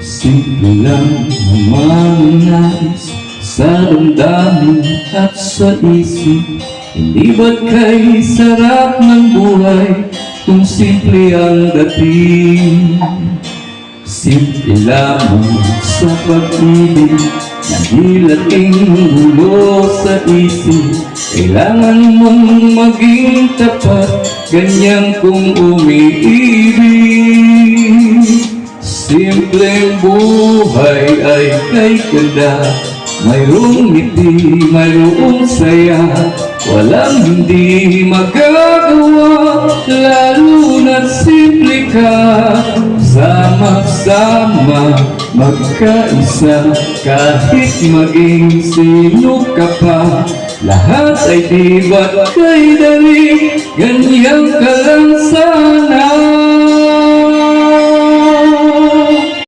Simple lang naman ang nais sa damdamin at sa isip. Hindi ba't kay sarap ng buhay kung simple ang dating? Simple lamang sa pag-ibig, hindi laking gulo sa isip. Kailangan mong maging tapat, ganyan kung umiibig. Simpleng buhay ay kay ganda, mayroong ngiti, mayroong saya. Walang hindi magagawa, lalo na't simple ka. Sama-sama, magkaisa, kahit maging sino ka pa. Lahat ay di ba't kay dali, ganyan ka lang sana.